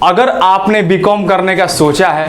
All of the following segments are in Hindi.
अगर आपने बीकॉम करने का सोचा है,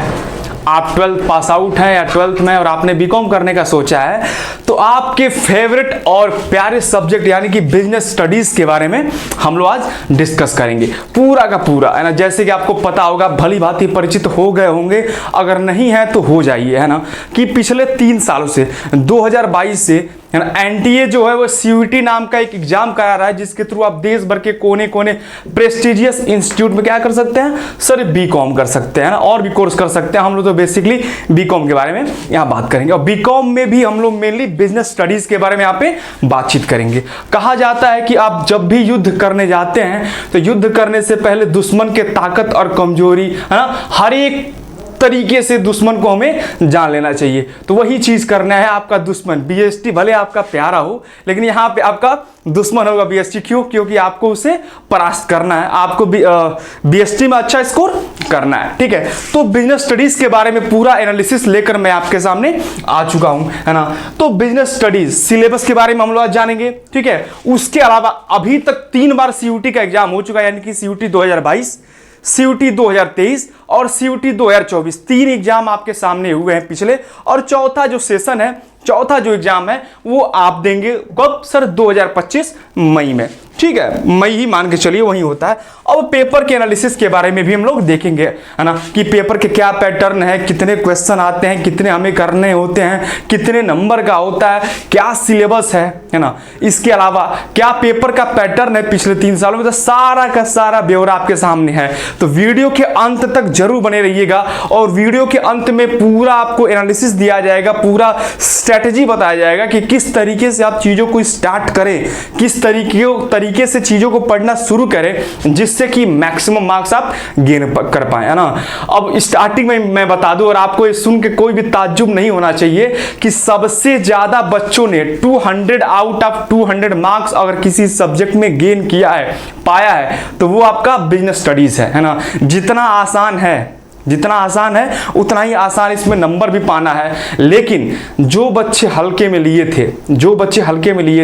आप 12th पास आउट हैं या 12th में और आपने बीकॉम करने का सोचा है, तो आपके फेवरेट और प्यारे सब्जेक्ट यानी कि बिजनेस स्टडीज के बारे में हम लोग आज डिस्कस करेंगे पूरा का पूरा, है ना। जैसे कि आपको पता होगा, भली भांति परिचित हो गए होंगे, अगर नहीं है तो हो जाइए, है ना, कि पिछले 3 सालों से 2022 से है ना एनटीए जो है वो सीयूईटी नाम का एक एग्जाम करा रहा है, जिसके थ्रू आप देश भर के कोने कोने प्रेस्टिजियस इंस्टीट्यूट में क्या कर सकते हैं सर, बीकॉम कर सकते हैं ना, और भी कोर्स कर सकते हैं। हम लोग तो बेसिकली बीकॉम के बारे में यहाँ बात करेंगे, और बीकॉम में भी हम लोग मेनली बिजनेस स्टडीज के बारे में यहाँ पे बातचीत करेंगे। कहा जाता है कि आप जब भी युद्ध करने जाते हैं तो युद्ध करने से पहले दुश्मन के ताकत और कमजोरी, है ना, हर एक तरीके से दुश्मन को हमें जान लेना चाहिए। तो वही चीज करना है। आपका दुश्मन बीएसटी भले आपका प्यारा हो, लेकिन यहाँ पे आपका दुश्मन होगा बीएसटी। क्यों? क्योंकि आपको उसे परास्त करना है, आपको बीएसटी में अच्छा स्कोर करना है, ठीक है। तो बिजनेस स्टडीज के बारे में पूरा एनालिसिस लेकर मैं आपके सामने आ चुका हूं, है ना। तो बिजनेस स्टडीज सिलेबस के बारे में हम लोग आज जानेंगे, ठीक है। उसके अलावा अभी तक 3 बार सीयूटी का एग्जाम हो चुका है, यानी कि सीयूटी 2022, सीयूटी 2023 और सीयूटी 2024। 3 एग्जाम आपके सामने हुए हैं पिछले, और चौथा जो सेशन है, चौथा जो एग्जाम है वो आप देंगे कब सर? 2025 मई में, ठीक है। मई ही मान के चलिए वही होता है। अब पेपर के एनालिसिस के बारे में भी हम लोग देखेंगे, है ना, कि पेपर के क्या पैटर्न है, कितने क्वेश्चन आते हैं, कितने हमें करने होते हैं, कितने नंबर का होता है, क्या सिलेबस है ना। इसके अलावा क्या पेपर का पैटर्न है पिछले 3 सालों में, तो सारा का सारा ब्यौरा आपके सामने है। तो वीडियो के अंत तक जरूर बने रहिएगा, और वीडियो के अंत में पूरा आपको एनालिसिस दिया जाएगा, पूरा स्ट्रेटेजी बताया जाएगा कि किस तरीके से आप चीजों को स्टार्ट करें, किस तरीके से चीजों को पढ़ना शुरू करें, जिससे कि मैक्सिमम मार्क्स आप गेन कर पाए, है ना। अब स्टार्टिंग में मैं बता दूं, और आपको ये सुन के कोई भी ताज्जुब नहीं होना चाहिए, कि सबसे ज्यादा बच्चों ने 200 आउट ऑफ 200 मार्क्स अगर किसी सब्जेक्ट में गेन किया है, पाया है, तो वो आपका बिजनेस स्टडीज है ना। जितना आसान है उतना ही आसान इसमें नंबर भी पाना है। लेकिन जो बच्चे हल्के में लिए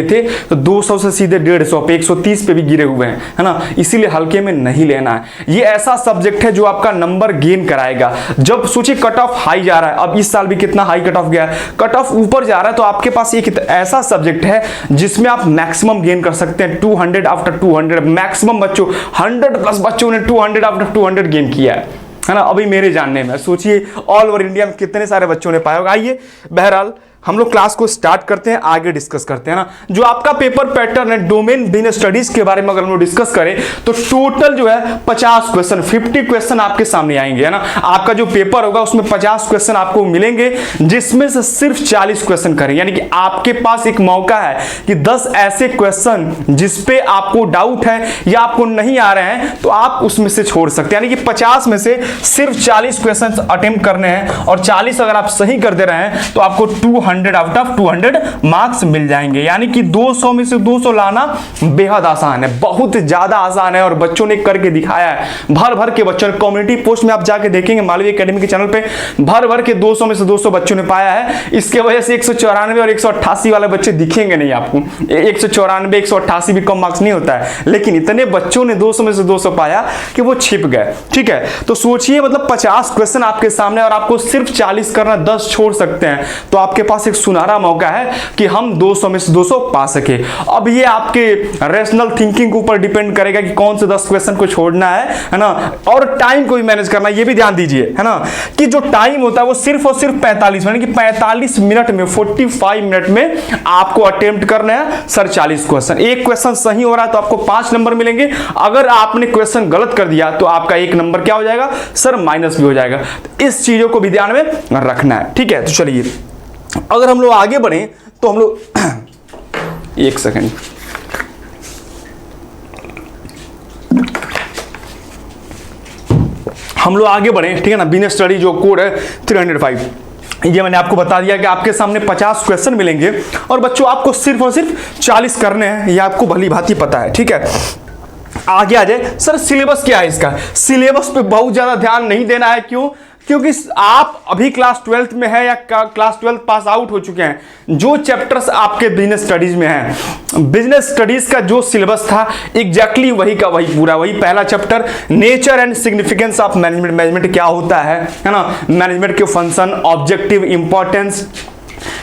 थे तो 200 से सीधे 150 पे 130 पे भी गिरे हुए हैं, है ना। इसीलिए हल्के में नहीं लेना है। ये ऐसा सब्जेक्ट है जो आपका नंबर गेन कराएगा। जब सोचिए कट ऑफ हाई जा रहा है, अब इस साल भी कितना हाई कट ऑफ गया है, कट ऑफ ऊपर जा रहा है, तो आपके पास एक ऐसा सब्जेक्ट है जिसमें आप मैक्सिमम गेन कर सकते हैं। 200 आफ्टर 200 मैक्सिमम बच्चों, 100+ बच्चों ने 200 आफ्टर 200 गेन किया है ना। अभी मेरे जानने में सोचिए ऑल ओवर इंडिया में कितने सारे बच्चों ने पाया होगा। आइए बहरहाल हम लोग क्लास को स्टार्ट करते हैं, आगे डिस्कस करते हैं ना। जो आपका पेपर पैटर्न है डोमेन बिजनेस स्टडीज के बारे में अगर हम लोग डिस्कस करें, तो टोटल जो है 50 क्वेश्चन, 50 क्वेश्चन आपके सामने आएंगे, है ना। आपका जो पेपर होगा उसमें 50 क्वेश्चन आपको मिलेंगे, जिसमें से सिर्फ 40 क्वेश्चन करें। यानी कि आपके पास एक मौका है कि 10 ऐसे क्वेश्चन जिसपे आपको डाउट है या आपको नहीं आ रहे हैं, तो आप उसमें से छोड़ सकते हैं। यानी कि 50 में से सिर्फ 40 क्वेश्चन अटेम्प्ट करने हैं, और 40 अगर आप सही कर दे रहे हैं तो आपको 200 आउट ऑफ 200 मार्क्स मिल जाएंगे। यानी कि 200 में से 200 लाना बेहद आसान है, बहुत ज्यादा आसान है, और बच्चों ने करके दिखाया है। भर भर के बच्चों ने कम्युनिटी पोस्ट में आप जाके देखेंगे मालवीय एकेडमी के चैनल पे, भर भर के 200 में से 200 बच्चों ने पाया है। इसके वजह से 194 और 188 वाले बच्चे दिखेंगे नहीं आपको। 194 188 भी कम मार्क्स नहीं होता है, लेकिन इतने बच्चों ने 200 में से 200 पाया कि वो छिप गए, ठीक है। तो सोचिए मतलब 50 क्वेश्चन आपके सामने, और आपको सिर्फ 40 करना, 10 छोड़ सकते हैं, तो आपके पास एक सुनहरा मौका है कि हम 200 में से 200 पा सके। अब ये आपके रेशनल थिंकिंग के ऊपर डिपेंड करेगा कि कौन से 10 क्वेश्चन को छोड़ना है ना, और टाइम को भी मैनेज करना। ये भी ध्यान दीजिए, है ना, कि जो टाइम होता है वो सिर्फ और सिर्फ 45 यानी कि 45 मिनट में, 45 मिनट में आपको अटेम्प्ट करना है सर 40 क्वेश्चन। एक क्वेश्चन सही हो रहा है तो आपको 5 नंबर मिलेंगे, अगर आपने क्वेश्चन गलत कर दिया तो आपका 1 नंबर क्या हो जाएगा सर, माइनस भी हो जाएगा। तो इस चीजों को भी ध्यान में रखना है, ठीक है। तो चलिए अगर हम लोग आगे बढ़े तो हम लोग एक सेकंड, हम लोग आगे बढ़े, ठीक है ना। बिजनेस स्टडी जो कोड है 305, ये मैंने आपको बता दिया कि आपके सामने 50 क्वेश्चन मिलेंगे, और बच्चों आपको सिर्फ और सिर्फ 40 करने हैं, ये आपको भली भांति पता है, ठीक है। आगे आ जाए सर, सिलेबस क्या है इसका? सिलेबस पे बहुत ज्यादा ध्यान नहीं देना है। क्यों? क्योंकि आप अभी क्लास 12th में है या क्लास 12 पास आउट हो चुके हैं, जो चैप्टर्स आपके बिजनेस स्टडीज में हैं, बिजनेस स्टडीज का जो सिलेबस था एग्जैक्टली वही का वही पूरा, वही पहला chapter nature and significance of management, management क्या होता है ना, मैनेजमेंट के फंक्शन, ऑब्जेक्टिव, इंपॉर्टेंस,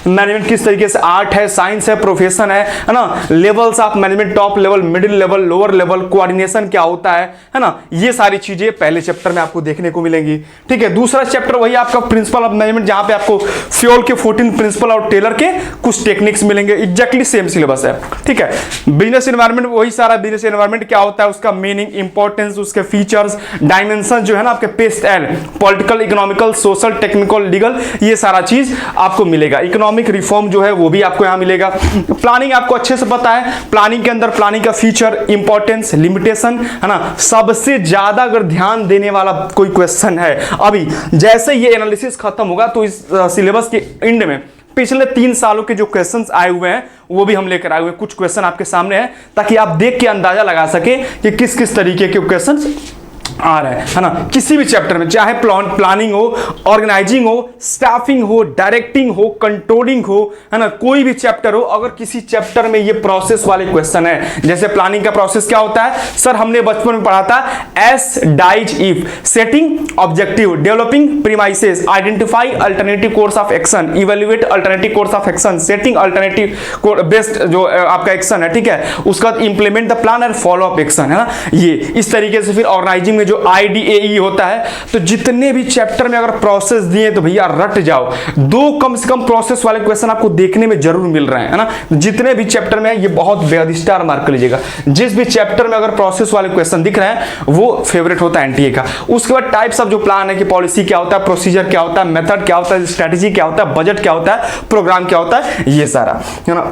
मैनेजमेंट किस तरीके से आर्ट है, साइंस है, प्रोफेशन है ना, levels of management, top level, middle level, lower level, coordination क्या होता है ना, ये सारी चीजें पहले चैप्टर में आपको देखने को मिलेंगी। ठीक है, दूसरा चैप्टर वही आपका प्रिंसिपल ऑफ मैनेजमेंट, जहां पे आपको फ्योल के 14 प्रिंसिपल और टेलर के कुछ टेक्निक्स मिलेंगे, एग्जैक्टली सेम सिलेबस है। ठीक है, बिजनेस एनवायरनमेंट वही सारा, बिजनेस एनवायरनमेंट क्या होता है, उसका मीनिंग, इंपॉर्टेंस, उसके फीचर्स, डायमेंशन जो है ना आपके paste L, political, economical, social, technical, legal, ये सारा चीज आपको मिलेगा। इकोनॉमिक रिफॉर्म जो है वो भी आपको यहां मिलेगा। प्लानिंग आपको अच्छे से पता है, प्लानिंग के अंदर प्लानिंग का फीचर, इंपॉर्टेंस, लिमिटेशन है ना, सबसे ज्यादा अगर ध्यान देने वाला कोई क्वेश्चन है अभी, जैसे ये एनालिसिस खत्म होगा तो इस सिलेबस के एंड में पिछले 3 सालों के जो क्वेश्चंस आए हुए हैं वो भी हम लेकर आए हुए हैं। कुछ क्वेश्चन आपके सामने हैं ताकि आप देख के अंदाजा लगा सके कि किस किस तरीके के क्वेश्चंस आ रहा है ना, किसी भी चैप्टर में, चाहे प्लानिंग हो, ऑर्गेनाइजिंग हो, स्टाफिंग हो, डायरेक्टिंग हो, कंट्रोलिंग हो, है ना, कोई भी चैप्टर हो, अगर किसी चैप्टर में ये प्रोसेस वाले क्वेश्चन है, जैसे प्लानिंग का प्रोसेस क्या होता है सर, हमने बचपन में पढ़ा था, as dies if, setting objective, developing premises, identify alternative course of action, evaluate alternative course of action, setting alternative best जो आपका एक्शन है, ठीक है, उसका इंप्लीमेंट द प्लान और फॉलो अप एक्शन, है ना, ये इस तरीके से। फिर ऑर्गेनाइजिंग में जो IDAE होता है, तो जितने भी चैप्टर में अगर प्रोसेस दिए तो भैया रट जाओ, 2 कम से कम प्रोसेस वाले क्वेश्चन आपको देखने में जरूर मिल रहे हैं, है ना, जितने भी चैप्टर में, ये बहुत बेहद स्टार मार्क कर लीजिएगा, जिस भी चैप्टर में अगर प्रोसेस वाले क्वेश्चन दिख रहे हैं वो फेवरेट होता है NTA का। उसके बाद टाइप्स ऑफ जो प्लान है कि पॉलिसी क्या होता है, प्रोसीजर क्या होता है, मेथड क्या होता है, स्ट्रेटेजी क्या होता है, बजट क्या होता है, प्रोग्राम क्या होता है, ये सारा, है ना।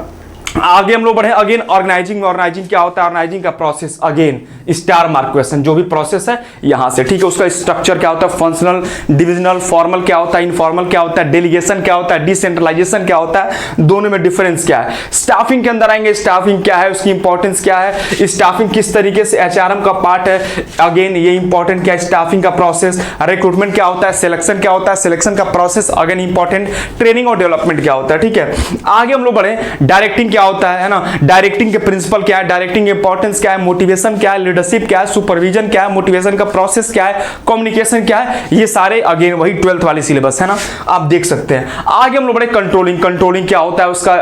आगे हम लोग बढ़े, अगेन ऑर्गेनाइजिंग में, ऑर्गेनाइजिंग क्या होता है, ऑर्गेनाइजिंग का process, again star mark question, जो भी प्रोसेस है यहां से, ठीक है, उसका स्ट्रक्चर क्या होता है, फंक्शनल, डिविजनल, फॉर्मल क्या होता है, इनफॉर्मल क्या होता है, डेलीगेशन क्या होता है, डिसेंट्रलाइजेशन क्या होता है, दोनों में डिफरेंस क्या है। स्टाफिंग के अंदर आएंगे, स्टाफिंग क्या है, उसकी इंपॉर्टेंस क्या है, स्टाफिंग किस तरीके से HRM का पार्ट है, अगेन ये इंपॉर्टेंट क्या है, स्टाफिंग का प्रोसेस, रिक्रूटमेंट क्या होता है, सिलेक्शन क्या होता है, सिलेक्शन का प्रोसेस, अगेन इंपॉर्टेंट, ट्रेनिंग और डेवलपमेंट क्या होता है, ठीक है। आगे हम लोग बढ़े, डायरेक्टिंग क्या होता है ना, डायरेक्टिंग के प्रिंसिपल क्या है, डायरेक्टिंग इंपॉर्टेंस क्या है, मोटिवेशन क्या है, लीडरशिप क्या है, सुपरविजन क्या है, मोटिवेशन का प्रोसेस क्या है, कम्युनिकेशन क्या है, ये सारे अगेन वही 12th वाली सिलेबस है ना, आप देख सकते हैं। आगे हम लोग बढ़े, कंट्रोलिंग, कंट्रोलिंग क्या होता है, उसका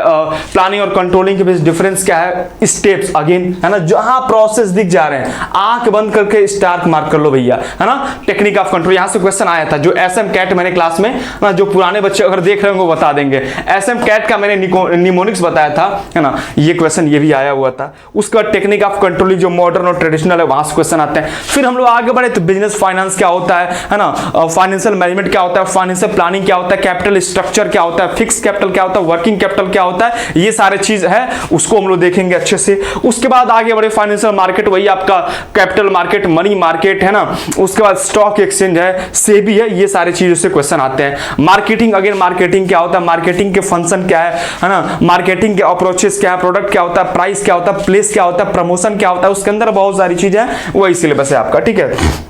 प्लानिंग और कंट्रोलिंग के बीच डिफरेंस क्या है, स्टेप्स, अगेन है ना, जहां प्रोसेस दिख जा रहे हैं आंख बंद करके स्टार मार्क कर लो भैया, है ना। टेक्निक ऑफ कंट्रोल, यहां से क्वेश्चन आया था, जो SM कैट मैंने क्लास में ना, जो पुराने बच्चे अगर देख रहे होंगे वो बता देंगे, SM कैट का मैंने निमोनिक्स बताया था, है ना, ये क्वेश्चन ये भी आया हुआ था। उसका टेक्निक ऑफ कंट्रोलिंग जो मॉडर्न और ट्रेडिशनल है वहां से क्वेश्चन आते हैं। फिर हम लोग आगे बढ़े तो बिजनेस फाइनेंस क्या होता है ना, फाइनेंशियल मैनेजमेंट क्या होता है, फाइनेंशियल प्लानिंग क्या होता है, कैपिटल स्ट्रक्चर क्या होता है, फिक्स कैपिटल क्या होता है, वर्किंग कैपिटल क्या होता है, ये सारे चीज है, उसको हम लोग देखेंगे अच्छे से। उसके बाद आगे बढ़े, फाइनेंशियल मार्केट वही आपका कैपिटल मार्केट, मनी मार्केट है ना, उसके बाद स्टॉक एक्सचेंज है, सेबी है, ये सारे चीजों से क्वेश्चन आते हैं। मार्केटिंग, अगेन मार्केटिंग क्या होता है, मार्केटिंग के फंक्शन क्या है ना, मार्केटिंग के अप्रोचेस क्या है, प्रोडक्ट क्या होता है, प्राइस क्या होता है, प्लेस क्या होता है, प्रमोशन क्या होता है, उसके अंदर बहुत सारी चीजें हैं, वही सिलेबस है आपका, ठीक है।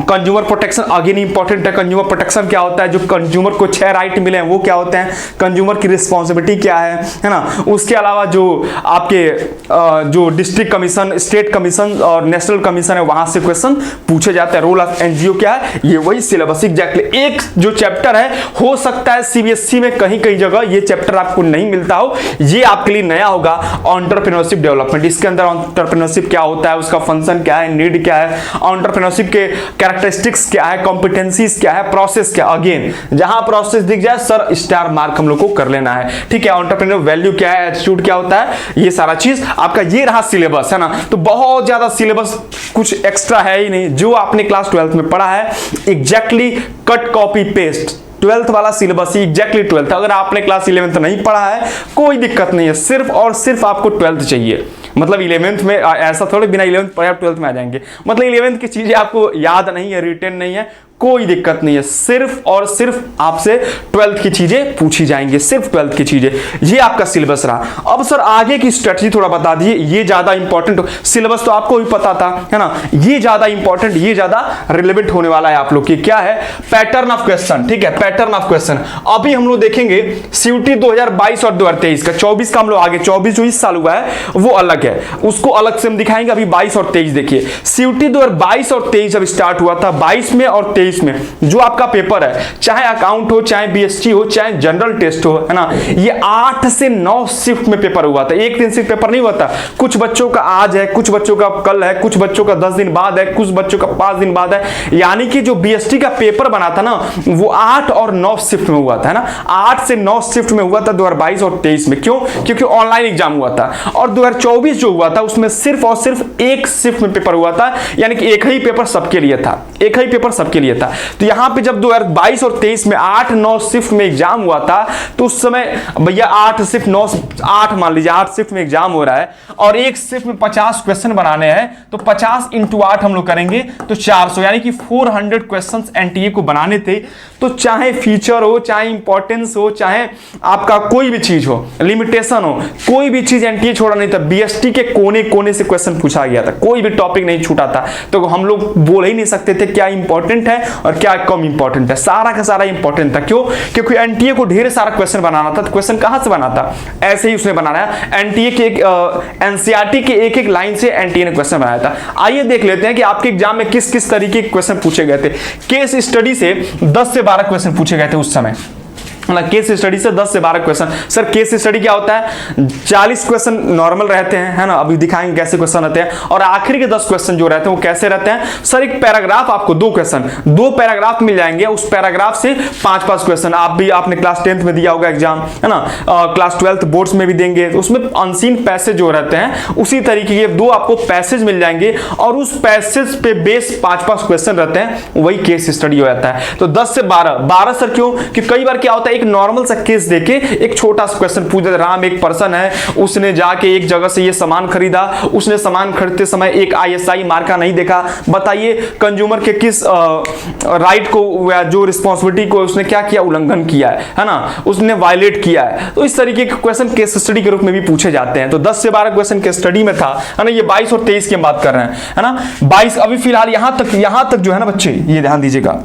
कंज्यूमर प्रोटेक्शन अगेन इंपॉर्टेंट है। कंज्यूमर प्रोटेक्शन क्या होता है, जो कंज्यूमर को 6 राइट मिले हैं वो क्या होते हैं, कंज्यूमर की रिस्पॉन्सिबिलिटी क्या है ना। उसके अलावा जो आपके जो डिस्ट्रिक्ट कमीशन, स्टेट कमीशन और नेशनल कमीशन है वहां से क्वेश्चन पूछे जाते हैं। रोल ऑफ NGO क्या है, ये वही सिलेबस एग्जैक्टली। एक जो चैप्टर है, हो सकता है CBSE में कहीं कहीं जगह ये चैप्टर आपको नहीं मिलता हो, ये आपके लिए नया होगा, एंटरप्रेन्योरशिप डेवलपमेंट। इसके अंदर एंटरप्रेन्योरशिप क्या होता है, उसका फंक्शन क्या है, नीड क्या है, एंटरप्रेन्योरशिप के कैरेक्टरिस्टिक्स क्या है, कॉम्पिटेंसीज क्या है, प्रोसेस क्या, अगेन जहां प्रोसेस दिख जाए सर स्टार मार्क हम लोग को कर लेना है, ठीक है। एंटरप्रेन्योर वैल्यू क्या है, एटीट्यूड क्या होता है, ये सारा चीज आपका, ये रहा सिलेबस है ना। तो बहुत ज्यादा सिलेबस कुछ एक्स्ट्रा है ही नहीं, जो आपने क्लास 12th में पढ़ा है exactly cut copy paste 12th वाला सिलेबस ही एग्जैक्टली 12th। अगर आपने क्लास 11th नहीं पढ़ा है कोई दिक्कत नहीं है, सिर्फ और सिर्फ आपको 12th चाहिए। मतलब 11th में ऐसा थोड़े बिना 11th पढ़े आप 12th में आ जाएंगे, मतलब 11th की चीजें आपको याद नहीं है, रिटेन नहीं है, कोई दिक्कत नहीं है, सिर्फ और सिर्फ आपसे 12th की चीजें पूछी जाएंगी, सिर्फ 12th की चीजें। ये आपका सिलेबस रहा। अब सर आगे की स्ट्रेटजी थोड़ा बता दीजिए, ये ज्यादा इंपॉर्टेंट, सिलेबस तो आपको भी पता था, है ना, ये ज्यादा इंपॉर्टेंट, ये ज्यादा रिलेवेंट होने वाला है आप लोग की। क्या है? Pattern of question. ठीक है, पैटर्न ऑफ क्वेश्चन। अभी हम लोग देखेंगे सीयूटी 2022 और 2023 का, 24 का हम लोग आगे, 24 जो इस साल हुआ है वो अलग है, उसको अलग से हम दिखाएंगे। अभी 22 और 23 देखिए, सीयूटी 2022 और 23 जब स्टार्ट हुआ था, 22 में और 23 में जो आपका पेपर है, चाहे अकाउंट हो, चाहे बीएसटी हो, चाहे जनरल टेस्ट हो, है ना, ये 8 से 9 शिफ्ट में पेपर हुआ था। एक दिन से पेपर नहीं हुआ था। कुछ बच्चों का आज है, कुछ बच्चों का कल है, कुछ बच्चों का 10 दिन बाद है, कुछ बच्चों का 5 दिन बाद है। यानी कि जो बीएसटी का पेपर बना था ना, वो 8 और 9 शिफ्ट में हुआ था, है ना, 8 से 9 शिफ्ट में हुआ था 2022 और 23 में। क्यों? क्योंकि ऑनलाइन एग्जाम हुआ था। और 2024 जो हुआ था उसमें सिर्फ और सिर्फ एक शिफ्ट में पेपर हुआ था, यानी कि एक ही पेपर सबके लिए था, एक ही पेपर सबके लिए था। तो यहां पे जब 2022 और 23 में 8-9 शिफ्ट में एग्जाम हुआ था, तो उस समय भैया 8 शिफ्ट 9 8 मान लीजिए 8 शिफ्ट में एग्जाम हो रहा है और एक शिफ्ट में 50 क्वेश्चन बनाने हैं, तो 50 × 8 हम लोग करेंगे तो 400, यानी कि 400 क्वेश्चंस एनटीए को बनाने थे। तो चाहे फीचर हो, चाहे इंपॉर्टेंस हो, चाहे आपका कोई भी चीज हो, लिमिटेशन हो, कोई भी चीज एनटीए छोड़ा नहीं था। बीएसटी के कोने कोने से क्वेश्चन पूछा गया था, कोई भी टॉपिक नहीं छूटा था। तो हम लोग बोल ही नहीं सकते थे क्या इंपॉर्टेंट है और क्या कम इंपॉर्टेंट है, सारा का सारा इंपॉर्टेंट था। क्यों? क्योंकि एनटीए को ढेर सारा क्वेश्चन बनाना था। तो क्वेश्चन कहां से बना था? ऐसे ही उसने बनाया, एनटीए के एनसीईआरटी के एक एक लाइन से एनटीए ने क्वेश्चन बनाया था। आइए देख लेते हैं कि आपके एग्जाम में किस किस तरीके के क्वेश्चन पूछे गए थे। केस स्टडी से 10 से 12 क्वेश्चन पूछे गए थे उस समय, केस स्टडी से 10 से 12 क्वेश्चन। सर केस स्टडी क्या होता है? 40 क्वेश्चन नॉर्मल रहते हैं, है ना, अभी दिखाएंगे कैसे क्वेश्चन रहते हैं। और आखिरी के 10 क्वेश्चन जो रहते हैं वो कैसे रहते हैं? सर एक पैराग्राफ, आपको 2 क्वेश्चन, 2 पैराग्राफ मिल जाएंगे, उस पैराग्राफ से 5-5 क्वेश्चन। आप भी आपने क्लास 10th में दिया होगा एग्जाम, है ना, क्लास 12th बोर्ड्स में भी देंगे, उसमें अनसीन पैसेज जो रहते हैं उसी तरीके के 2 आपको पैसेज मिल जाएंगे और उस पैसेज पे बेस 5-5 क्वेश्चन रहते हैं, वही केस स्टडी हो जाता है। तो 10 से 12 सर क्यों? कि कई बार क्या होता है, एक नॉर्मल सा केस देके एक छोटा सा क्वेश्चन पूछ देते। राम एक पर्सन है, उसने जाके एक जगह से ये सामान खरीदा, उसने सामान खरीदते समय एक आईएसआई मार्का नहीं देखा, बताइए कंज्यूमर के किस राइट को या जो रिस्पांसिबिलिटी को उसने क्या किया, उल्लंघन किया है ना, उसने वायलेट किया है। तो इस तरीके के क्वेश्चन केस स्टडी के रूप में भी पूछे जाते हैं। तो 10 से 12 क्वेश्चन केस स्टडी में था, है ना। ये 22 और 23 की हम बात कर रहे हैं, है ना। 22 अभी फिलहाल यहां तक जो है ना बच्चे, ये ध्यान दीजिएगा,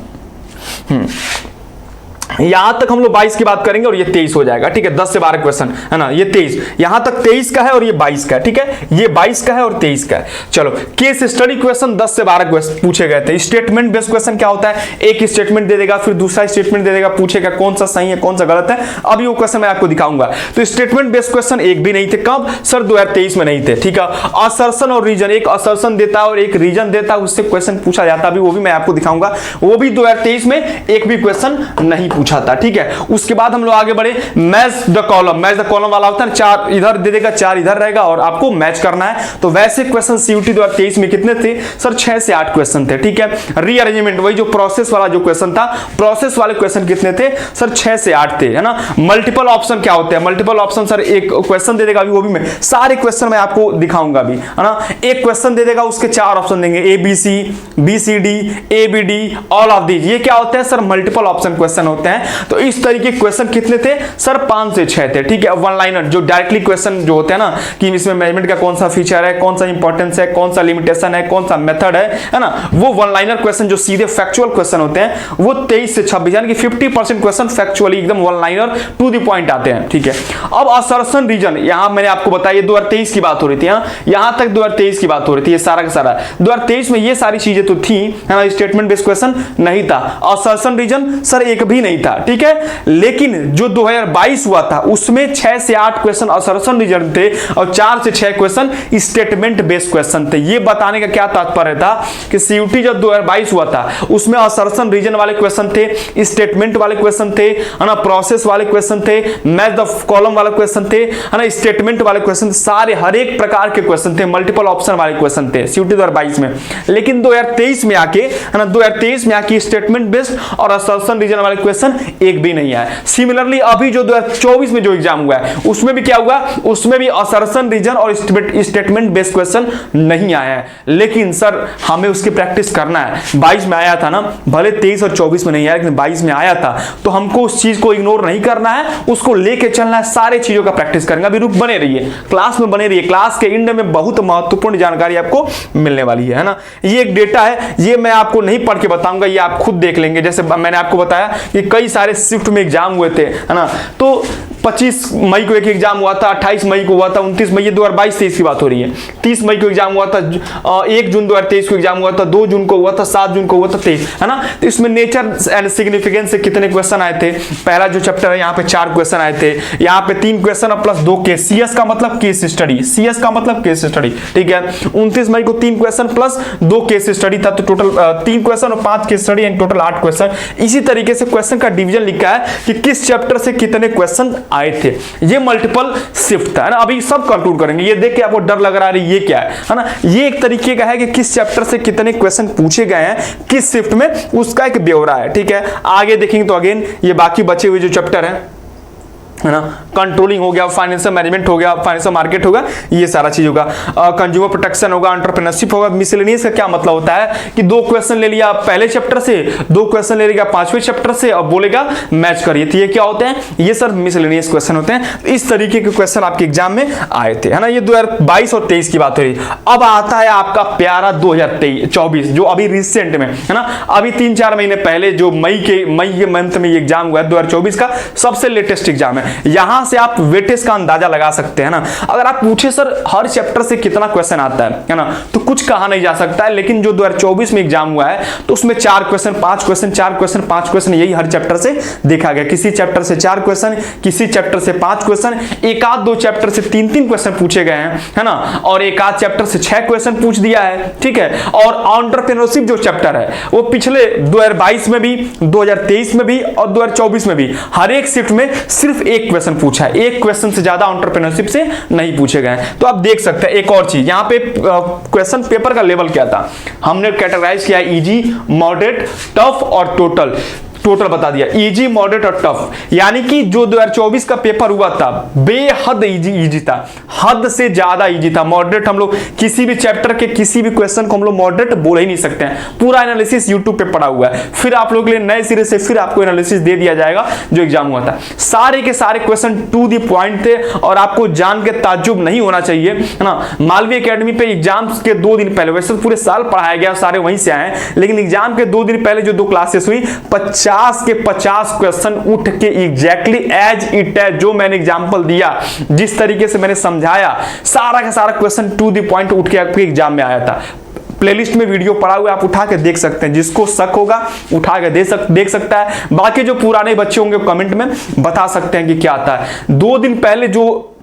यहां तक हम लोग 22 की बात करेंगे और ये 23 हो जाएगा, ठीक है। 10 से 12 क्वेश्चन, है ना, ये 23, यहां तक 23 का है और ये 22 का है, ठीक है, ये 22 का है और 23 का है। चलो केस स्टडी क्वेश्चन 10 से 12 क्वेश्चन पूछे गए थे। स्टेटमेंट बेस्ड क्वेश्चन क्या होता है? एक स्टेटमेंट दे देगा, फिर दूसरा स्टेटमेंट दे देगा, पूछेगा कौन सा सही है कौन सा गलत है। अभी वो क्वेश्चन मैं आपको दिखाऊंगा। तो स्टेटमेंट बेस्ड क्वेश्चन एक भी नहीं थे। कब? सर 2023 में नहीं थे, ठीक है। असर्शन और रीजन, एक असर्शन देता और एक रीजन देता, उससे क्वेश्चन पूछा जाता, अभी वो भी मैं आपको दिखाऊंगा। वो भी 2023 में एक भी क्वेश्चन नहीं पूछा था, ठीक है। उसके बाद हम लोग आगे बढ़े, match the column. Match the column वाला होता है, 4 इधर दे देगा 4 इधर रहेगा और आपको मैच करना है। तो वैसे क्वेश्चन सीयूटी 2023 में कितने थे? सर 6 से 8 क्वेश्चन थे, ठीक है। रीअरेंजमेंट, वही जो प्रोसेस वाला जो क्वेश्चन था, प्रोसेस वाले क्वेश्चन कितने थे? सर 6 से 8 थे, है ना। मल्टीपल ऑप्शन क्या होते हैं? मल्टीपल ऑप्शन सर एक क्वेश्चन दे देगा, अभी वो भी मैं सारे क्वेश्चन मैं आपको दिखाऊंगा अभी, है ना। एक क्वेश्चन दे देगा, उसके 4 ऑप्शन देंगे, ABC, BCD, ABD, all of these. ये क्या होते हैं? सर मल्टीपल ऑप्शन क्वेश्चन होते हैं। तो इस तरीके क्वेश्चन कितने थे? सर 5 से 6 थे, ठीक है। वन लाइनर जो डायरेक्टली क्वेश्चन जो होते हैं ना, कि इसमें मेजरमेंट का कौन सा फीचर है, कौन सा इंपॉर्टेंस है, कौन सा लिमिटेशन है, कौन सा मेथड है ना, वो वन लाइनर क्वेश्चन जो सीधे फैक्चुअल क्वेश्चन होते हैं, वो 23 से 26, यानी कि 50% क्वेश्चन फैक्चुअली एकदम one liner to the point आते हैं, ठीक है। अब असर्शन रीजन, यहां मैंने आपको बताया 2023 की बात हो रही थी, यहां तक 2023 की बात हो रही थी, ये सारा का सारा 2023 में ये सारी चीजें तो थी, है ना। स्टेटमेंट बेस्ड क्वेश्चन नहीं था, असर्शन रीजन सर एक भी नहीं था, ठीक है। लेकिन जो 2022 हुआ था उसमें 6 से 8 क्वेश्चन असर्शन रीजन थे और 4 से 6 क्वेश्चन स्टेटमेंट बेस्ड क्वेश्चन थे। ये बताने का क्या तात्पर्य था कि सीयूटी जब 2022 हुआ था उसमें असर्शन रीजन वाले क्वेश्चन थे, स्टेटमेंट वाले क्वेश्चन थे, है ना, प्रोसेस वाले क्वेश्चन थे, मैच द कॉलम वाले क्वेश्चन थे, है ना, स्टेटमेंट वाले क्वेश्चन, सारे हर एक प्रकार के क्वेश्चन थे, मल्टीपल ऑप्शन वाले क्वेश्चन थे सीयूटी 2022 में। लेकिन 2023 में आके, है ना, 2023 में आके स्टेटमेंट बेस्ड और असर्शन रीजन वाले क्वेश्चन एक भी नहीं आया। सिमिलरली अभी जो 2024 में जो एग्जाम हुआ है उसमें भी क्या हुआ, उसमें भी असर्शन, रीजन और स्टेटमेंट बेस्ड क्वेश्चन नहीं आया है। लेकिन सर हमें उसकी प्रैक्टिस करना है। 22 में आया था ना, भले 23 और 24 में नहीं आया लेकिन 22 में आया था, तो हमको उस चीज को इग्नोर नहीं करना है, उसको लेके चलना है, सारे चीजों का प्रैक्टिस करेंगे। अभी रुक बने रहिए, क्लास में बने रहिए, क्लास के एंड में बहुत महत्वपूर्ण जानकारी आपको मिलने वाली है ना। ये एक डेटा है, ये मैं आपको नहीं पढ़ के बताऊंगा, ये आप खुद देख लेंगे। जैसे मैंने आपको बताया कि कई सारे शिफ्ट में एग्जाम हुए थे, है ना, तो 25 मई को एक एग्जाम हुआ था, 28 मई को हुआ था, 29 मई, ये 2022-23 की बात हो रही है। 30 मई को एग्जाम हुआ था, 1 जून 2023 को एग्जाम हुआ था, 2 जून को हुआ था, 7 जून को हुआ था 23, है ना। तो इसमें नेचर एंड सिग्निफिकेंस से कितने क्वेश्चन आए थे? पहला जो चैप्टर है यहाँ पे 4 क्वेश्चन आए थे, यहाँ पे 3 क्वेश्चन प्लस 2 केस। सीएस का मतलब केस स्टडी, सीएस का मतलब केस स्टडी, ठीक है। 29 मई को 3 क्वेश्चन प्लस 2 केस स्टडी था, तो टोटल 3 क्वेश्चन और 5 case study, and total 8 question. इसी तरीके से क्वेश्चन का डिवीजन लिखा है कि किस चैप्टर से कितने क्वेश्चन आए थे। ये मल्टीपल शिफ्ट था, है ना। अभी सब कंक्लूड करेंगे। ये देख के आपको डर लग रहा है ये क्या है ना। ये एक तरीके का है कि किस चैप्टर से कितने क्वेश्चन पूछे गए हैं किस शिफ्ट में, उसका एक ब्यौरा है, ठीक है। आगे देखेंगे तो अगेन ये बाकी बचे हुए जो चैप्टर है ना, कंट्रोलिंग हो गया, फाइनेंशियल मैनेजमेंट हो गया, फाइनेंशियल मार्केट होगा, ये सारा चीज होगा, कंज्यूमर प्रोटेक्शन होगा, एंटरप्रेन्योरशिप होगा। मिसलेनियस का क्या मतलब होता है कि 2 क्वेश्चन ले लिया पहले चैप्टर से, 2 क्वेश्चन ले लिया 5वें चैप्टर से, अब बोलेगा मैच करिए। तो ये क्या होते हैं? ये सर मिसलेनियस क्वेश्चन होते हैं। इस तरीके के क्वेश्चन आपके एग्जाम में आए थे, है ना। ये 2022 और 23 की बात हो रही है। अब आता है आपका प्यारा 2024 जो अभी रिसेंट में, है ना, अभी 3-4 महीने पहले जो मई के मंथ में एग्जाम हुआ है, 2024 का सबसे लेटेस्ट एग्जाम है। यहां से आप वेटेज का अंदाजा लगा सकते हैं ना। अगर आप पूछे सर हर चैप्टर से कितना क्वेश्चन आता है ना, तो कुछ कहा नहीं जा सकता है। लेकिन जो 2024 में एग्जाम हुआ है तो उसमें 4 क्वेश्चन, 5 क्वेश्चन, 4 क्वेश्चन, 5 क्वेश्चन, यही हर चैप्टर से देखा गया। किसी चैप्टर से 4 क्वेश्चन, किसी चैप्टर से 5 क्वेश्चन, एक आध 2 चैप्टर से 3-3 क्वेश्चन पूछे गए हैं, है ना, और एक आध चैप्टर से 6 क्वेश्चन पूछ दिया है, ठीक है। और एंटरप्रेन्योरशिप जो चैप्टर है वो पिछले 2022 में भी, 2023 में भी और 2024 में भी हर एक शिफ्ट में सिर्फ एक क्वेश्चन पूछा है। एक क्वेश्चन से ज्यादा एंटरप्रेन्योरशिप से नहीं पूछे गए। तो आप देख सकते हैं एक और चीज, यहां पे क्वेश्चन पेपर का लेवल क्या था, हमने कैटेगराइज किया इजी, मॉडरेट, टफ और टोटल बता दिया। इजी, मॉडरेट और टफ, यानी कि जो 2024 का पेपर हुआ था बेहद इजी था, हद से ज्यादा इजी था। मॉडरेट हम लोग किसी भी चैप्टर के किसी भी क्वेश्चन को हम लोग मॉडरेट बोल ही नहीं सकते हैं। पूरा एनालिसिस यूट्यूब पे पड़ा हुआ है, फिर आप लोग के लिए नए सिरे से फिर आपको एनालिसिस दे दिया जाएगा जो एग्जाम हुआ था। सारे के सारे क्वेश्चन टू द पॉइंट थे और आपको जान के ताज्जुब नहीं होना चाहिए, है ना। मालवीय एकेडमी पे एग्जाम्स के 2 दिन पहले, वैसे पूरे साल पढ़ाया गया, सारे वहीं से आए, लेकिन एग्जाम के 2 दिन पहले जो 2 क्लासेस हुई 50 के 50 क्वेश्चन उठ के एग्जैक्टली एज इट है, जो मैंने एग्जांपल दिया, जिस तरीके से मैंने समझाया, सारा का सारा क्वेश्चन टू द पॉइंट उठ के आपके एग्जाम में आया था। प्लेलिस्ट में वीडियो पड़ा हुआ है, आप उठा के देख सकते हैं। जिसको शक होगा उठा के देख सकता है। बाकी जो पुराने बच्चे होंगे कमेंट में बता सकते हैं कि क्या आता है। 2 दिन पहले जो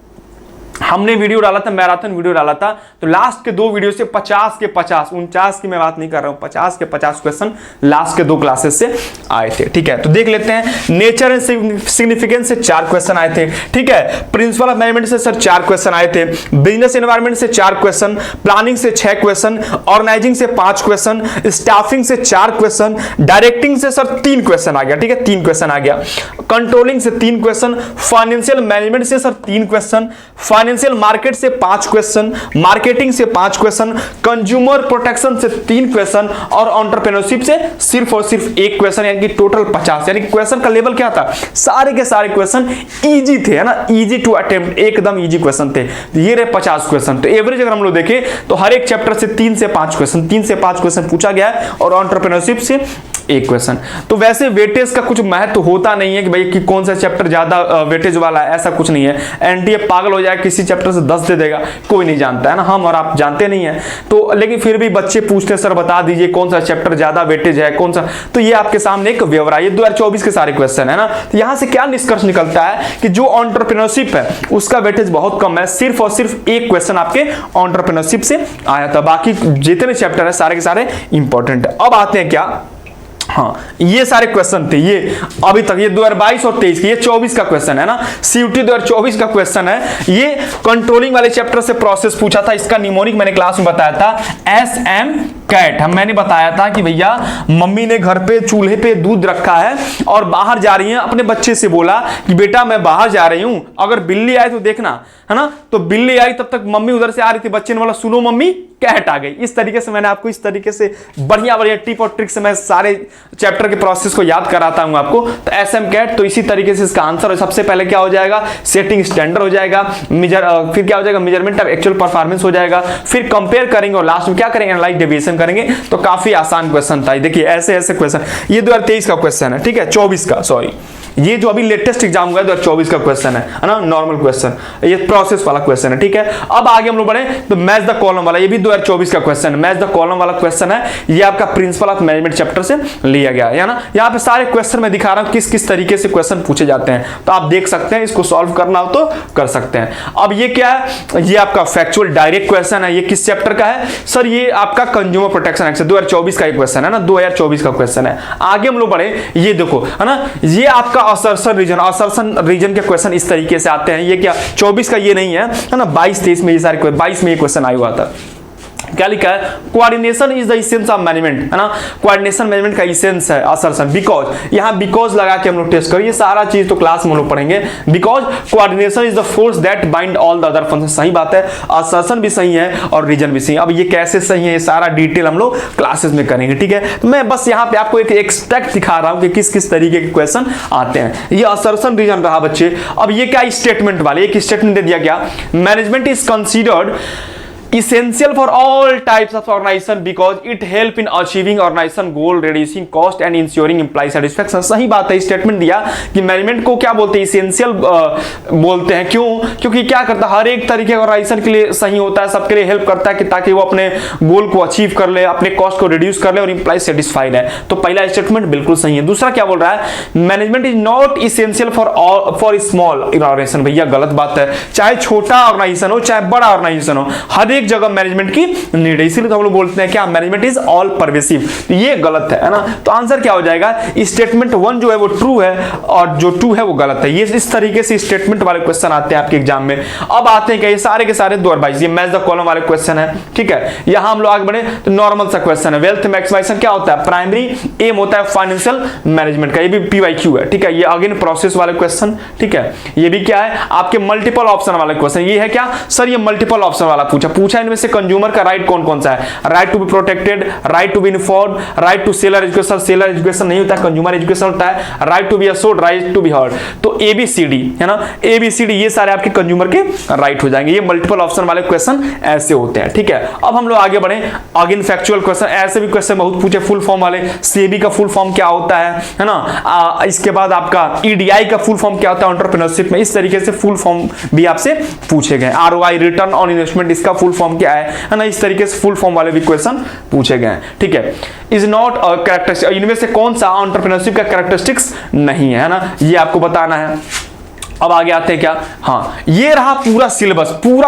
हमने वीडियो डाला था, मैराथन वीडियो डाला था, तो लास्ट के 2 वीडियो से 50 के 50, 49 की मैं बात नहीं कर रहा हूं, 50 के 50 क्वेश्चन लास्ट के 2 क्लासेस से आए थे, ठीक है। तो देख लेते हैं। नेचर एंड सिग्निफिकेंस से 4 क्वेश्चन आए थे, ठीक है। प्रिंसिपल ऑफ मैनेजमेंट से सर 4 क्वेश्चन आए थे, बिजनेस एनवायरनमेंट से 4 क्वेश्चन, प्लानिंग से 6 क्वेश्चन, ऑर्गेनाइजिंग से 5 क्वेश्चन, स्टाफिंग से 4 क्वेश्चन, डायरेक्टिंग से सर 3 क्वेश्चन आ गया, ठीक है, 3 क्वेश्चन आ गया, कंट्रोलिंग से 3 क्वेश्चन, फाइनेंशियल मैनेजमेंट से सर 3 क्वेश्चन, फाइनेंशियल मार्केट से 5 क्वेश्चन, मार्केटिंग से 5 क्वेश्चन, कंज्यूमर प्रोटेक्शन से 3 क्वेश्चन और एंटरप्रेन्योरशिप से सिर्फ और सिर्फ 1 क्वेश्चन, यानी कि टोटल 50। यानी कि क्वेश्चन का लेवल क्या था, सारे के सारे क्वेश्चन इजी थे, है ना, इजी टू अटेम्प्ट, एकदम इजी क्वेश्चन थे। ये रहे 50 क्वेश्चन। तो एवरेज अगर हम लोग देखें तो हर एक चैप्टर से 3 से 5 क्वेश्चन, 3 से 5 क्वेश्चन पूछा गया है और एंटरप्रेन्योरशिप से 1 क्वेश्चन। तो वैसे वेटेज का कुछ महत्व होता नहीं है कि भाई कि कौन सा चैप्टर ज्यादा वेटेज वाला है, ऐसा कुछ नहीं है। एनटीए पागल हो जाए किसी चैप्टर से 10 दे देगा, कोई नहीं जानता, है ना, हम और आप जानते नहीं है। तो लेकिन फिर भी बच्चे पूछते सर बता दीजिए कौन सा चैप्टर ज्यादा वेटेज है, कौन सा। तो ये आपके सामने एक ब्यौरा, ये 2024 के सारे क्वेश्चन है ना। तो यहां से क्या निष्कर्ष निकलता है कि जो एंटरप्रेन्योरशिप है उसका वेटेज बहुत कम है, सिर्फ और सिर्फ 1 क्वेश्चन आपके एंटरप्रेन्योरशिप से आया था। बाकी जितने चैप्टर है सारे के सारे इंपॉर्टेंट है। अब आते हैं क्या, हाँ, ये सारे क्वेश्चन थे, ये अभी तक ये 2022 और 23 ये 24 का क्वेश्चन है ना, सीयूटी 2024 का क्वेश्चन है। ये कंट्रोलिंग वाले चैप्टर से प्रोसेस पूछा था, इसका निमोनिक मैंने क्लास में बताया था, SM कैट। मैंने बताया था कि भैया मम्मी ने घर पे चूल्हे पे दूध रखा है और बाहर जा रही है, अपने बच्चे से बोला कि बेटा मैं बाहर जा रही हूं, अगर बिल्ली आए तो देखना, है ना। तो बिल्ली आई, तब तक मम्मी उधर से आ रही थी, बच्चे ने बोला सुनो मम्मी कैट आ गई। इस तरीके से मैंने आपको इस तरीके से बढ़िया बढ़िया टिप और ट्रिक से मैं सारे चैप्टर के प्रोसेस को याद कराता हूं आपको। तो एसएम कैट, तो इसी तरीके से इसका आंसर सबसे पहले क्या हो जाएगा, सेटिंग स्टैंडर्ड हो जाएगा, फिर क्या हो जाएगा, मेजरमेंट ऑफ एक्चुअल परफॉर्मेंस हो जाएगा, फिर कंपेयर करेंगे और लास्ट में क्या करेंगे, एनालाइज डेविएशन करेंगे। तो काफी आसान क्वेश्चन था। देखिए ऐसे ऐसे क्वेश्चन, ये 2023 का क्वेश्चन है, ठीक है, 24 का, सॉरी, ये जो अभी लेटेस्ट एग्जाम हुआ है 2024 का क्वेश्चन है ना, नॉर्मल क्वेश्चन, ये प्रोसेस वाला क्वेश्चन है, ठीक है। अब आगे हम लोग बढ़े तो मैच द कॉलम वाला, ये भी 2024 का क्वेश्चन है, मैच द कॉलम वाला क्वेश्चन है। ये आपका प्रिंसिपल ऑफ मैनेजमेंट चैप्टर से लिया गया है ना। यहाँ पे सारे क्वेश्चन मैं दिखा रहा हूँ किस किस तरीके से क्वेश्चन पूछे जाते हैं, तो आप देख सकते हैं, इसको सॉल्व करना हो तो कर सकते हैं। अब ये क्या है, ये आपका फैक्चुअल डायरेक्ट क्वेश्चन है। ये किस चैप्टर का है सर, ये आपका कंज्यूमर प्रोटेक्शन एक्ट 2024 का एक क्वेश्चन है ना, 2024 का क्वेश्चन है। आगे हम लोग बढ़े, ये देखो है ना, ये आपका असर्शन रीजन, असर्शन रीजन के क्वेश्चन इस तरीके से आते हैं। ये क्या 24 का ये नहीं है ना, 22-23 में ये सारे 22 में ये क्वेश्चन आया हुआ था। क्या लिखा है, coordination is the essence of management, है ना, कोऑर्डिनेशन मैनेजमेंट का इसेंस है असर्शन। बिकॉज यहाँ बिकॉज लगा के हम लोग टेस्ट करें, ये सारा चीज तो क्लास में हम लोग पढ़ेंगे। Because coordination is the force that bind all the other function, सही बात है, असर्शन भी सही है और रीजन भी सही है। अब ये कैसे सही है, ये सारा डिटेल हम लोग क्लासेस में करेंगे, ठीक है। तो मैं बस यहाँ पे आपको एक एक्सट्रैक्ट दिखा रहा हूँ कि किस किस तरीके के क्वेश्चन आते हैं। ये असर्शन रीजन रहा बच्चे। अब ये क्या स्टेटमेंट वाले, एक स्टेटमेंट दे दिया गया, management is considered essential for all types of organization because it help in achieving organization goal, reducing cost and ensuring employee satisfaction। सही बात है, स्टेटमेंट दिया कि मैनेजमेंट को क्या बोलते हैं, इसेंशियल बोलते हैं। क्यों, क्योंकि क्या करता है, हर एक तरीके का ऑर्गेनाइजेशन के लिए सही होता है, सबके लिए हेल्प करता है कि ताकि वो अपने गोल को अचीव कर ले, अपने कॉस्ट को रिड्यूस कर ले और इंप्लॉय सेटिस्फाइड है। तो पहला स्टेटमेंट बिल्कुल सही है। दूसरा क्या बोल रहा है, management is not essential for small organisation. भैया गलत बात है, चाहे छोटा ऑर्गेनाइजेशन हो चाहे बड़ा ऑर्गेनाइजेशन हो, हर एक जगह मैनेजमेंट की नीड है। इसीलिए तो हम लोग बोलते हैं क्या, मैनेजमेंट इज ऑल परवेसिव। तो ये गलत है ना। तो आंसर क्या हो जाएगा, स्टेटमेंट 1 जो है वो ट्रू है और जो 2 है वो गलत है। ये इस तरीके से स्टेटमेंट वाले क्वेश्चन आते हैं आपके एग्जाम में। अब आते हैं क्या, ये सारे के सारे 2022 ये मैच द कॉलम वाले क्वेश्चन है, ठीक है। यहां हम लोग आगे बढ़े तो नॉर्मल सा क्वेश्चन है, वेल्थ मैक्सिमाइजेशन क्या होता है, प्राइमरी एम होता है फाइनेंशियल मैनेजमेंट का, ये भी PYQ है, ठीक है। ये अगेन प्रोसेस वाले क्वेश्चन, ठीक है। ये भी क्या है, आपके मल्टीपल ऑप्शन वाले क्वेश्चन। ये है क्या सर, ये मल्टीपल ऑप्शन वाला पूछा इनमें से कंज्यूमर का राइट कौन कौन सा है, right to be protected, right to be inform, right to seller education, seller education नहीं होता है, कंज्यूमर एजुकेशन होता है, right to be assured, right to be heard. तो ABCD है ना, ABCD ये सारे आपके कंज्यूमर के राइट हो जाएंगे। ये मल्टीपल ऑप्शन वाले क्वेश्चन ऐसे होते हैं, ठीक है। अब हम लोग आगे बढ़े, अगेन फैक्चुअल क्वेश्चन, ऐसे भी क्वेश्चन बहुत पूछे, फुल फॉर्म वाले, सेबी का फुल फॉर्म क्या होता है ना, इसके बाद आपका EDI का फुल फॉर्म क्या होता है एंटरप्रेन्योरशिप में, इस तरीके से फुल फॉर्म भी आपसे पूछे गए। ROI रिटर्न ऑन इन्वेस्टमेंट, इसका फुल फॉर्म क्या है ना, इस तरीके से फुल फॉर्म वाले भी क्वेश्चन पूछे गए, ठीक है। इज नॉट अ कैरेक्टरिस्टिक, इनमें से कौन सा एंटरप्रेन्योरशिप का कैरेक्टरिस्टिक्स नहीं है ना, ये आपको बताना है। अब आगे आते हैं क्या, हाँ ये रहा पूरा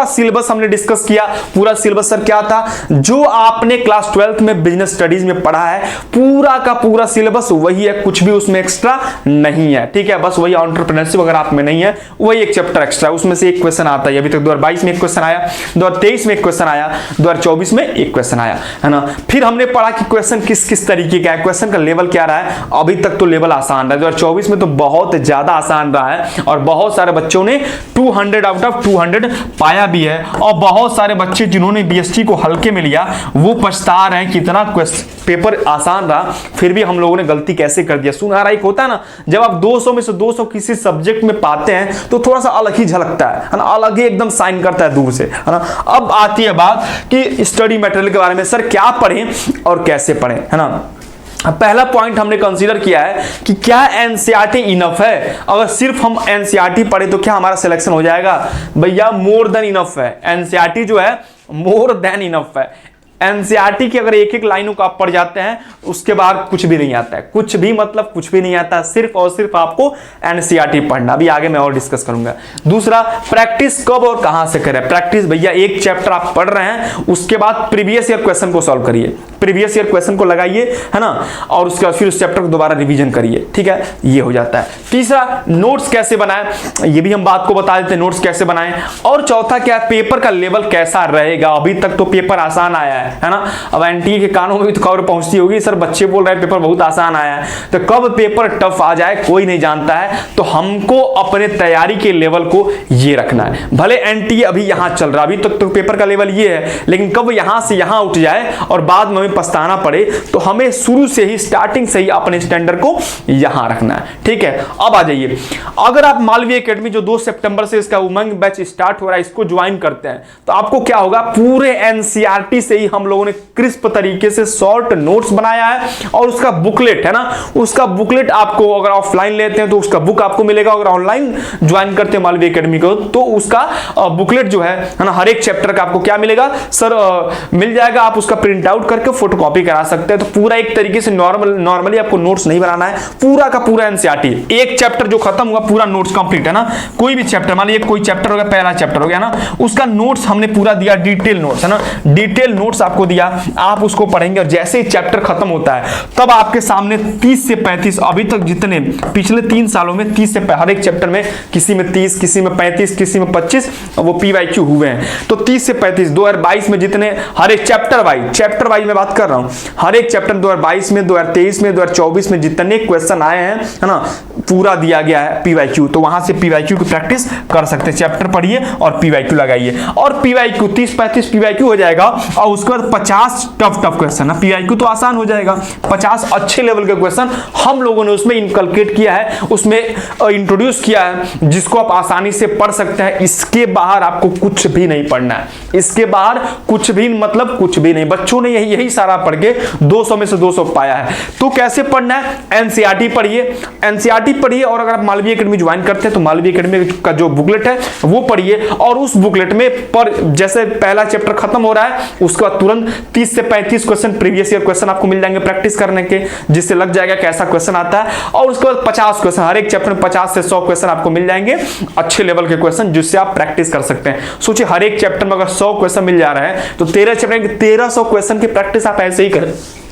सिलेबस हमने डिस्कस किया। पूरा सिलेबस सर क्या था, जो आपने क्लास 12th में बिजनेस स्टडीज में पढ़ा है पूरा का पूरा सिलेबस वही है, कुछ भी उसमें एक्स्ट्रा नहीं है, ठीक है। बस वही एंटरप्रेन्योरशिप अगर आप में नहीं है वही एक चैप्टर एक्स्ट्रा, उसमें से एक क्वेश्चन आता है। अभी तक 2022 में एक क्वेश्चन आया, 2023 में एक क्वेश्चन आया, 2024 में एक क्वेश्चन आया, है ना। फिर हमने पढ़ा कि क्वेश्चन किस किस तरीके का है, क्वेश्चन का लेवल क्या रहा है। अभी तक तो लेवल आसान रहा है, 2024 में तो बहुत ज्यादा आसान रहा है और बहुत सारे बच्चों ने 200 आउट ऑफ 200 पाया भी है। और बहुत सारे बच्चे जिन्होंने BST को हल्के में लिया वो पछता रहे हैं कि इतना पेपर आसान रहा फिर भी हम लोगों ने गलती कैसे कर दिया। सुनहरा एक होता है ना, जब आप 200 में से 200 किसी सब्जेक्ट में पाते हैं तो थोड़ा सा अलग ही झलकता है ना, अलग ही एकदम साइन करता है दूर से, है ना। अब आती है बात कि स्टडी मटेरियल के बारे में, सर क्या पढ़ें और कैसे पढ़ें, है ना। पहला पॉइंट हमने कंसीडर किया है कि क्या NCERT इनफ है। अगर सिर्फ हम NCERT पढ़े तो क्या हमारा सिलेक्शन हो जाएगा, भैया मोर देन इनफ है। NCERT जो है मोर देन इनफ है। NCERT की अगर एक एक लाइनों को आप पढ़ जाते हैं उसके बाद कुछ भी नहीं आता है, कुछ भी मतलब कुछ भी नहीं आता है, सिर्फ और सिर्फ आपको NCERT पढ़ना। अभी आगे मैं और डिस्कस करूंगा। दूसरा, प्रैक्टिस कब और कहां से करें। प्रैक्टिस भैया एक चैप्टर आप पढ़ रहे हैं उसके बाद प्रीवियस ईयर क्वेश्चन को सॉल्व करिए, प्रीवियस ईयर क्वेश्चन को लगाइए, है ना, और उसके बाद फिर उस चैप्टर को दोबारा रिवीजन करिए, ठीक है, ये हो जाता है। तीसरा, नोट्स कैसे बनाएं, ये भी हम बात को बता देते हैं, नोट्स कैसे बनाएं। और चौथा क्या है, पेपर का लेवल कैसा रहेगा। अभी तक तो पेपर आसान आया है, है ना। अब एनटीए के कानों में भी तो खबर पहुंचती होगी, सर बच्चे बोल रहे हैं पेपर बहुत आसान आया है, तो कब पेपर टफ आ जाए कोई नहीं जानता है। तो हमको अपने तैयारी के लेवल को ये रखना है। भले एनटीए अभी यहां चल रहा, अभी तक तो पेपर का लेवल ये है, लेकिन कब यहां से यहां उठ जाए और बाद में हमें पछताना पड़े, तो हमें शुरू से ही स्टार्टिंग से ही अपने स्टैंडर्ड को यहां रखना है, ठीक है। अब आ जाइए, अगर आप मालवीय एकेडमी जो 2 सितंबर से इसका उमंग बैच स्टार्ट हो रहा है, इसको ज्वाइन करते हैं, तो आपको क्या होगा, पूरे एनसीईआरटी से ही हम लोगों ने क्रिस्प तरीके से शॉर्ट नोट्स बनाया है, और उसका बुकलेट है ना, उसका बुकलेट आपको अगर ऑफलाइन लेते हैं तो उसका बुक आपको मिलेगा, अगर ऑनलाइन ज्वाइन करते हैं मालवीय एकेडमी को तो उसका बुकलेट जो है ना, हर एक चैप्टर का आपको क्या मिलेगा सर, मिल जाएगा। आप उसका प्रिंट आउट करके फोटोकॉपी करा सकते हैं। तो पूरा एक तरीके से नॉर्मली आपको नोट्स नहीं बनाना है, पूरा का पूरा एनसीईआरटी, एक चैप्टर जो खत्म हुआ पूरा नोट्स कंप्लीट है ना। कोई भी चैप्टर, मान लीजिए कोई चैप्टर हो गया, पहला चैप्टर हो गया ना, उसका नोट्स हमने पूरा दिया, डिटेल नोट्स है ना, डिटेल नोट्स आपको दिया, आप उसको पढ़ेंगे और जैसे ही चैप्टर खत्म होता है तब आपके सामने 30 से 35 अभी तक जितने पिछले 3 सालों में 30 से हर एक चैप्टर में किसी में 30, किसी में 35, किसी में 25 वो पीवाईक्यू हुए हैं। तो 30 से 35 2022 में जितने हर एक चैप्टर वाइज मैं बात कर रहा हूं, हर एक चैप्टर 2022 में, 2023 में, 2024 में जितने क्वेश्चन आए हैं है ना, पूरा दिया गया है पीवाईक्यू। तो वहां से पीवाईक्यू की प्रैक्टिस कर सकते हैं, चैप्टर पढ़िए और पीवाईक्यू लगाइए, और पीवाईक्यू 30-35 पीवाईक्यू हो जाएगा, और उसके बाद 50 टफ क्वेश्चन है। पीवाईक्यू तो आसान हो जाएगा, 50 अच्छे लेवल के क्वेश्चन हम लोगों ने उसमें इनकलकेट किया है, उसमें इंट्रोड्यूस किया है, जिसको आप आसानी से पढ़ सकते हैं। इसके बाहर आपको कुछ भी नहीं पढ़ना है, इसके बाहर कुछ भी मतलब कुछ भी नहीं। बच्चों ने यही सारा पढ़ के 200 में से 200 पाया है। तो कैसे पढ़ना है, एनसीईआरटी पढ़िए, एनसीईआरटी पढ़िए, और अगर आप मालवीय एकेडमी ज्वाइन करते हैं तो मालवीय एकेडमी का जो बुकलेट है वो पढ़िए, और उस बुकलेट में पर जैसे पहला चैप्टर खत्म हो रहा है उसके बाद तुरंत 30 से 35 क्वेश्चन प्रीवियस ईयर क्वेश्चन आपको मिल जाएंगे प्रैक्टिस करने के, जिससे लग जाएगा कैसा क्वेश्चन आता है। और उसके बाद 50 क्वेश्चन, हर एक चैप्टर में 50 से 100 क्वेश्चन आपको मिल जाएंगे, अच्छे लेवल के क्वेश्चन, जिससे आप प्रैक्टिस कर सकते हैं। सोचिए हर एक चैप्टर में अगर 100 क्वेश्चन मिल जा रहा है तो 13 चैप्टर 1300 क्वेश्चन की प्रैक्टिस आप ऐसे ही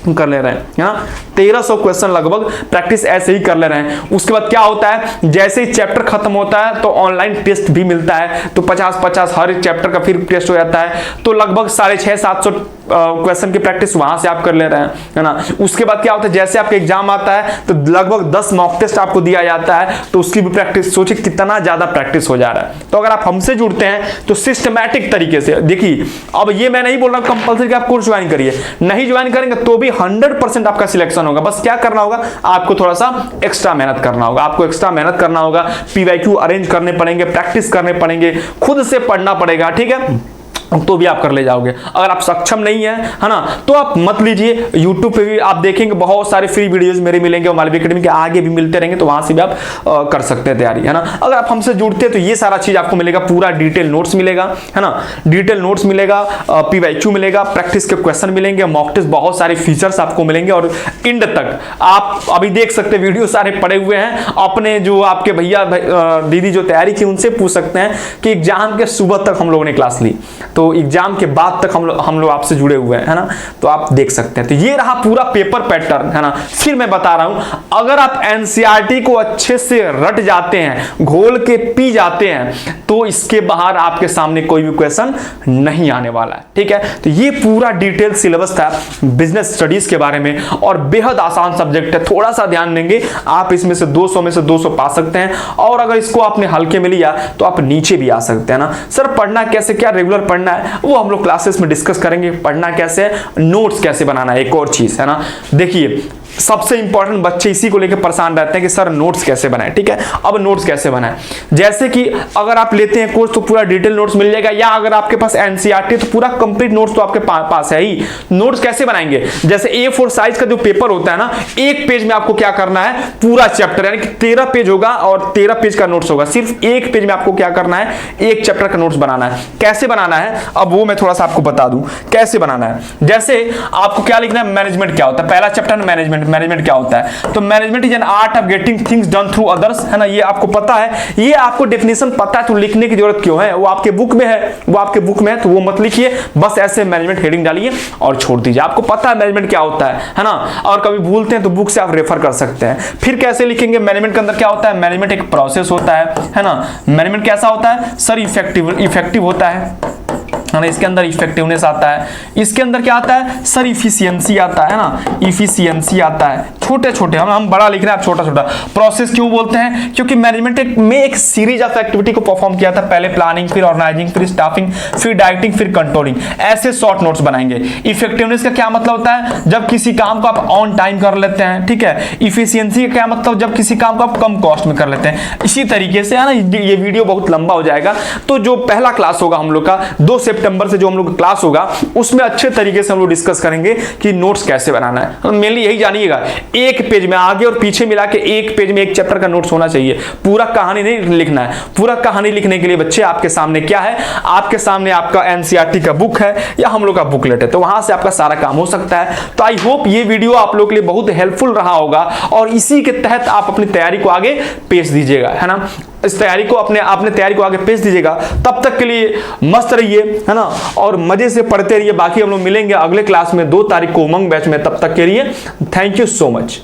कर ले रहे हैं, 1300 क्वेश्चन लगभग प्रैक्टिस ऐसे ही कर ले रहे हैं। उसके बाद क्या होता है, जैसे ही चैप्टर खत्म होता है तो ऑनलाइन टेस्ट भी मिलता है, तो 50-50 हर एक चैप्टर का फिर टेस्ट हो जाता है, तो लगभग 650-700 क्वेश्चन की प्रैक्टिस वहां से आप कर ले रहे हैं, है ना। उसके बाद क्या होता है, जैसे आपका एग्जाम आता है तो लगभग 10 मॉक टेस्ट आपको दिया जाता है, तो उसकी भी प्रैक्टिस, सोचिए कितना ज्यादा प्रैक्टिस हो जा रहा है। तो अगर आप हमसे जुड़ते हैं तो सिस्टमैटिक तरीके से देखिए, अब ये मैं नहीं बोल रहा कंपलसरी आप कोर्स ज्वाइन करिए, नहीं ज्वाइन करेंगे तो भी 100% आपका सिलेक्शन होगा। बस क्या करना होगा, आपको थोड़ा सा एक्स्ट्रा मेहनत करना होगा, आपको एक्स्ट्रा मेहनत करना होगा, पीवाईक्यू अरेंज करने पड़ेंगे, प्रैक्टिस करने पड़ेंगे, खुद से पढ़ना पड़ेगा, ठीक है, तो भी आप कर ले जाओगे। अगर आप सक्षम नहीं है ना, तो आप मत लीजिए। YouTube पे भी आप देखेंगे बहुत सारे फ्री वीडियोस मेरे मिलेंगे, मालवीय एकेडमी के आगे भी मिलते रहेंगे, तो वहां से भी आप कर सकते हैं तैयारी, है ना। अगर आप हमसे जुड़ते हैं तो ये सारा चीज आपको मिलेगा, पूरा डिटेल नोट्स मिलेगा, है ना, डिटेल नोट्स मिलेगा, पीवाईक्यू मिलेगा, प्रैक्टिस के क्वेश्चन मिलेंगे, मॉक टेस्ट, बहुत सारे फीचर्स आपको मिलेंगे, और एंड तक आप अभी देख सकते हैं वीडियो सारे पड़े हुए हैं। अपने जो आपके भैया दीदी जो तैयारी की उनसे पूछ सकते हैं कि एग्जाम के सुबह तक हम लोगों ने क्लास ली, तो एग्जाम के बाद तक हम लोग आपसे जुड़े हुए हैं, है ना, तो आप देख सकते हैं। तो ये रहा पूरा पेपर पैटर्न, है ना। फिर मैं बता रहा हूं, अगर आप एनसीईआरटी को अच्छे से रट जाते हैं, घोल के पी जाते हैं, तो इसके बाहर आपके सामने कोई भी क्वेश्चन नहीं आने वाला है, ठीक है। तो ये पूरा डिटेल सिलेबस था बिजनेस स्टडीज के बारे में, और बेहद आसान सब्जेक्ट है, थोड़ा सा ध्यान देंगे आप इसमें से 200 में से 200 पा सकते हैं, और अगर इसको आपने हल्के में लिया तो आप नीचे भी आ सकते हैं ना। सर पढ़ना कैसे, क्या रेगुलर पढ़ना है, वो हम लोग क्लासेस में डिस्कस करेंगे। पढ़ना कैसे है, नोट्स कैसे बनाना है, एक और चीज है ना। देखिए सबसे इंपॉर्टेंट बच्चे इसी को लेकर परेशान रहते हैं कि सर नोट्स कैसे बनाएं, ठीक है। अब नोट्स कैसे बनाएं, जैसे कि अगर आप लेते हैं कोर्स तो पूरा डिटेल नोट्स मिल जाएगा, या अगर आपके पास एनसीईआरटी तो पूरा कंप्लीट नोट्स तो आपके पास है ही। नोट्स कैसे बनाएंगे, जैसे A4 साइज का जो पेपर होता है ना, एक पेज में आपको क्या करना है, पूरा चैप्टर यानी कि 13 पेज होगा और 13 पेज का नोट्स होगा, सिर्फ एक पेज में आपको क्या करना है, एक चैप्टर का नोट्स बनाना है। कैसे बनाना है, अब वो मैं थोड़ा सा आपको बता दूं कैसे बनाना है। जैसे आपको क्या लिखना है, मैनेजमेंट क्या होता है, पहला चैप्टर मैनेजमेंट क्या होता है, तो management is an art of getting things done through others, है ना, ये आपको पता है, ये आपको डेफिनेशन पता है, तो लिखने की जरूरत क्यों है, वो आपके बुक में है, तो वो मत लिखिए, बस ऐसे मैनेजमेंट हेडिंग डालिए और छोड़ दीजिए। आपको पता है मैनेजमेंट क्या होता है ना, और कभी भूलते हैं तो बुक से आप रेफर कर सकते हैं। फिर कैसे लिखेंगे, मैनेजमेंट के अंदर क्या होता है, मैनेजमेंट एक प्रोसेस होता है ना। मैनेजमेंट कैसा होता है सर, इफेक्टिव होता है, है ना, इसके अंदर इफेक्टिवनेस आता है, इसके अंदर क्या आता है सर, इफिशियंसी आता है ना, इफिशियंसी आता है। छोटे छोटे हम बड़ा लिख रहे हैं, आप छोटा छोटा। प्रोसेस क्यों बोलते हैं, क्योंकि मैनेजमेंट में एक सीरीज ऑफ एक्टिविटी को परफॉर्म किया था, पहले प्लानिंग, फिर ऑर्गेनाइजिंग, फिर स्टाफिंग, फिर डायरेक्टिंग, फिर कंट्रोलिंग, ऐसे शॉर्ट नोट्स बनाएंगे। इफेक्टिवनेस का क्या मतलब होता है, जब किसी काम को आप ऑन टाइम कर लेते हैं, ठीक है। इफिशियंसी का क्या मतलब, जब किसी काम को आप कम कॉस्ट में कर लेते हैं। इसी तरीके से है ना, ये वीडियो बहुत लंबा हो जाएगा, तो जो पहला क्लास होगा हम लोग का 2 सितंबर से जो हम लोग क्लास होगा उसमें अच्छे तरीके से हम लोग डिस्कस करेंगे कि नोट्स कैसे बनाना है। मेनली यही जानिएगा, एक पेज में आगे और पीछे मिला के एक पेज में एक चैप्टर का नोट्स होना चाहिए, पूरा कहानी नहीं लिखना है। पूरा कहानी लिखने के लिए बच्चे आपके सामने क्या है, आपके सामने आपका एनसीईआरटी का बुक है या हम लोग का बुकलेट है, तो वहां से आपका सारा काम हो सकता है। तो आई होप ये वीडियो आप लोग के लिए बहुत हेल्पफुल रहा होगा और इसी के तहत आप अपनी तैयारी को आगे पेश दीजिएगा, है ना। इस तैयारी को अपने तैयारी को आगे पेश दीजिएगा। तब तक के लिए मस्त रहिए, है ना, और मजे से पढ़ते रहिए। बाकी हम लोग मिलेंगे अगले क्लास में 2 तारीख को उमंग बैच में। तब तक के लिए थैंक यू सो मच।